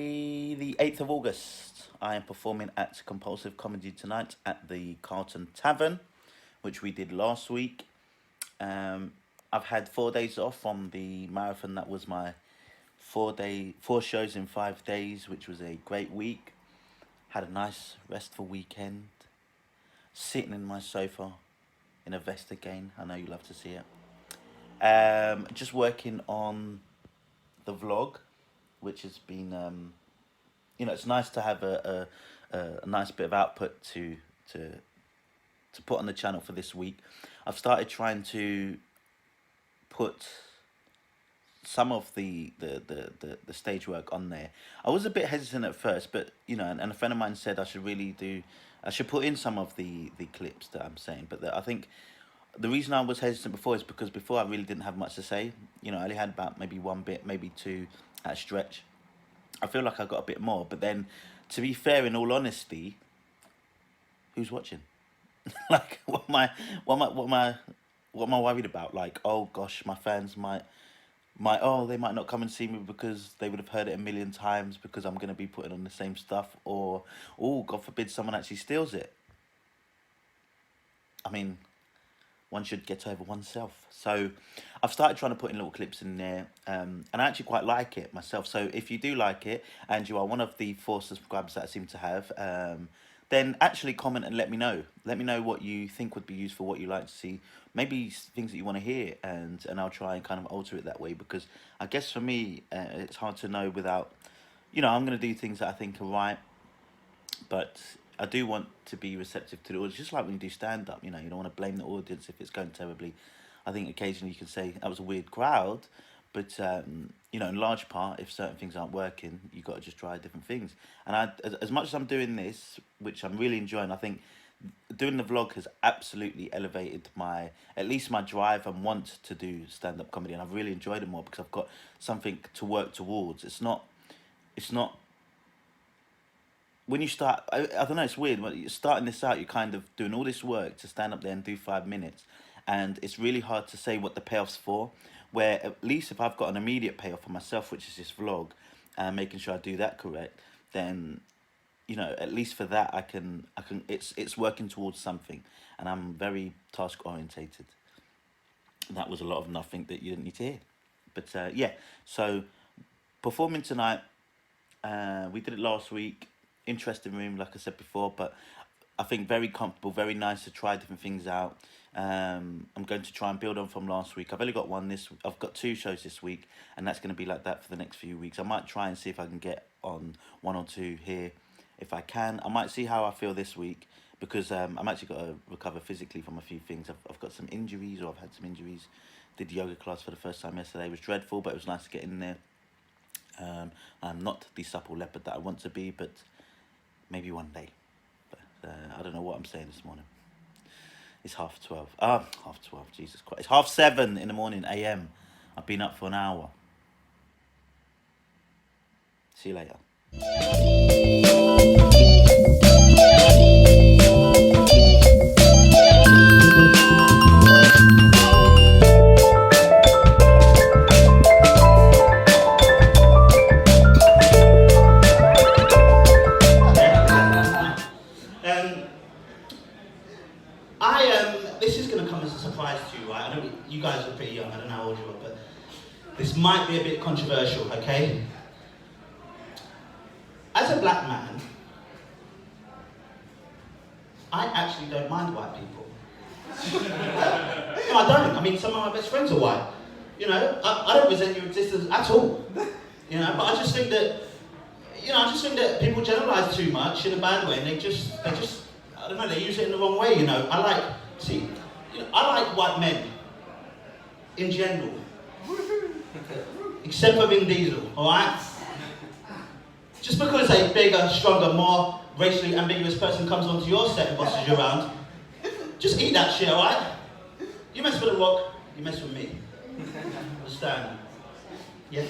Friday, the 8th of August, I am performing at Compulsive Comedy tonight at the Carlton Tavern, which we did last week. I've had 4 days off from the marathon. That was my 4 shows in 5 days, which was a great week. Had a nice, restful weekend. Sitting in my sofa in a vest again. I know you love to see it. Just working on the vlog, which has been, it's nice to have a nice bit of output to put on the channel for this week. I've started trying to put some of the stage work on there. I was a bit hesitant at first, but and a friend of mine said I should put in some of the clips that I'm saying. But I think the reason I was hesitant before is because before I really didn't have much to say. I only had about maybe one bit, maybe two at a stretch. I feel like I got a bit more, but then, to be fair, in all honesty, who's watching? Like, what am I worried about? Like, oh gosh, my fans they might not come and see me because they would have heard it a million times because I'm gonna be putting on the same stuff, or oh, God forbid someone actually steals it. I mean, one should get over oneself. So I've started trying to put in little clips in there, and I actually quite like it myself. So if you do like it and you are one of the 4 subscribers that I seem to have, then actually comment and let me know. Let me know what you think would be useful, what you like to see, maybe things that you want to hear, and I'll try and kind of alter it that way, because I guess for me, it's hard to know without, I'm going to do things that I think are right, but I do want to be receptive to the audience, just like when you do stand-up. You don't want to blame the audience if it's going terribly. I think occasionally you can say, that was a weird crowd, but, in large part, if certain things aren't working, you've got to just try different things. And as much as I'm doing this, which I'm really enjoying, I think doing the vlog has absolutely elevated at least my drive and want to do stand-up comedy, and I've really enjoyed it more because I've got something to work towards. It's not when you start, I don't know, it's weird. When you're starting this out, you're kind of doing all this work to stand up there and do 5 minutes. And it's really hard to say what the payoff's for. Where at least if I've got an immediate payoff for myself, which is this vlog, and making sure I do that correct, then, at least for that, it's working towards something. And I'm very task orientated. That was a lot of nothing that you didn't need to hear. But yeah, so performing tonight, we did it last week. Interesting room, like I said before, but I think very comfortable, very nice to try different things out. I'm going to try and build on from last week. I've only got I've got 2 shows this week, and that's going to be like that for the next few weeks. I might try and see if I can get on 1 or 2 here. If I can, I might see how I feel this week, because I'm actually got to recover physically from a few things. I've got some injuries, or I've had some injuries. Did yoga class for the first time yesterday. It was dreadful, but it was nice to get in there. I'm not the supple leopard that I want to be, but maybe one day. But I don't know what I'm saying this morning. It's 12:30. 12:30, Jesus Christ. It's 7:30 in the morning, AM. I've been up for an hour. See you later. This is going to come as a surprise to you, right? I know you guys are pretty young, I don't know how old you are, but this might be a bit controversial, okay? As a black man, I actually don't mind white people. No, I don't. I mean, some of my best friends are white. I don't resent your existence at all. But I just think that people generalize too much in a bad way, and they just, I don't know, they use it in the wrong way. I like white men in general, except for Vin Diesel, alright? Just because a bigger, stronger, more racially ambiguous person comes onto your set and bosses you around, just eat that shit, alright? You mess with The Rock, you mess with me. Understand? Yeah?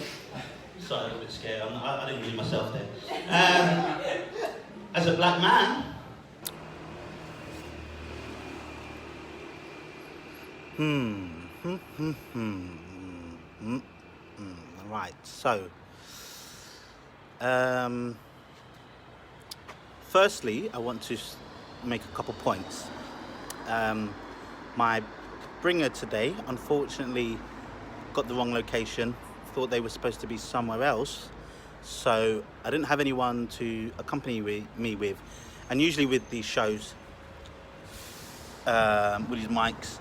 Sorry, a little bit scared. I didn't believe myself there. As a black man, Right, so Um, Firstly, I want to make a couple points. My bringer today, unfortunately, got the wrong location. Thought they were supposed to be somewhere else, so I didn't have anyone to accompany me with. And usually with these shows, with these mics,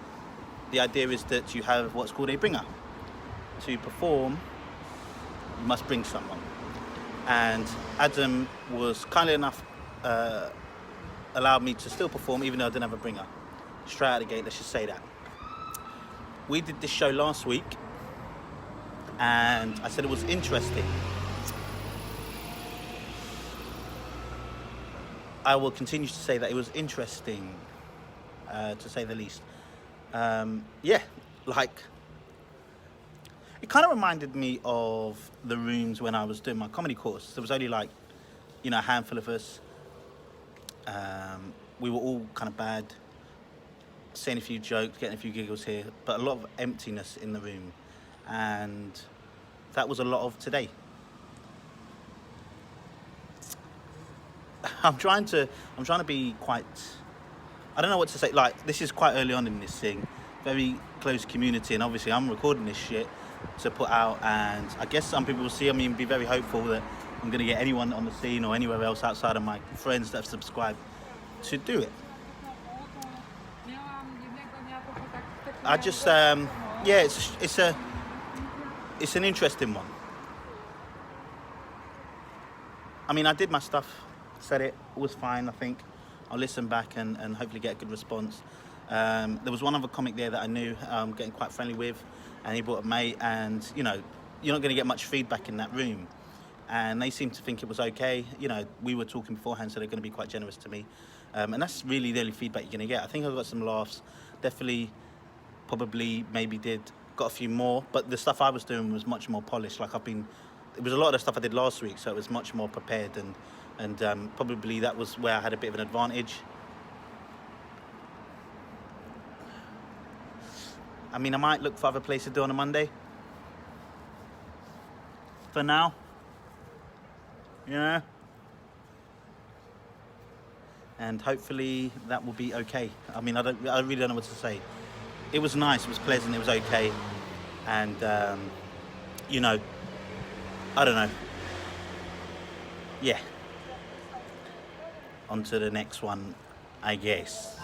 the idea is that you have what's called a bringer. To perform, you must bring someone. And Adam was kindly enough allowed me to still perform even though I didn't have a bringer. Straight out of the gate, let's just say that. We did this show last week and I said it was interesting. I will continue to say that it was interesting, to say the least. Yeah, like, it kind of reminded me of the rooms when I was doing my comedy course. There was only like, a handful of us. We were all kind of bad, saying a few jokes, getting a few giggles here, but a lot of emptiness in the room. And that was a lot of today. I'm trying to be quite, I don't know what to say. Like, this is quite early on in this thing, very close community, and obviously I'm recording this shit to put out, and I guess some people will see, be very hopeful that I'm going to get anyone on the scene or anywhere else outside of my friends that have subscribed to do it. I just, yeah, it's an interesting one. I did my stuff, said it was fine. I think I'll listen back and hopefully get a good response. There was one other comic there that I knew, getting quite friendly with, and he brought a mate, and you're not going to get much feedback in that room. And they seemed to think it was okay. We were talking beforehand, so they're going to be quite generous to me. And that's really the only feedback you're going to get. I think I got some laughs. Definitely, probably, maybe got a few more. But the stuff I was doing was much more polished. Like it was a lot of the stuff I did last week, so it was much more prepared. And probably that was where I had a bit of an advantage. I might look for other places to do on a Monday. For now. And hopefully that will be okay. I really don't know what to say. It was nice, it was pleasant, it was okay. And, I don't know. Yeah. On to the next one, I guess.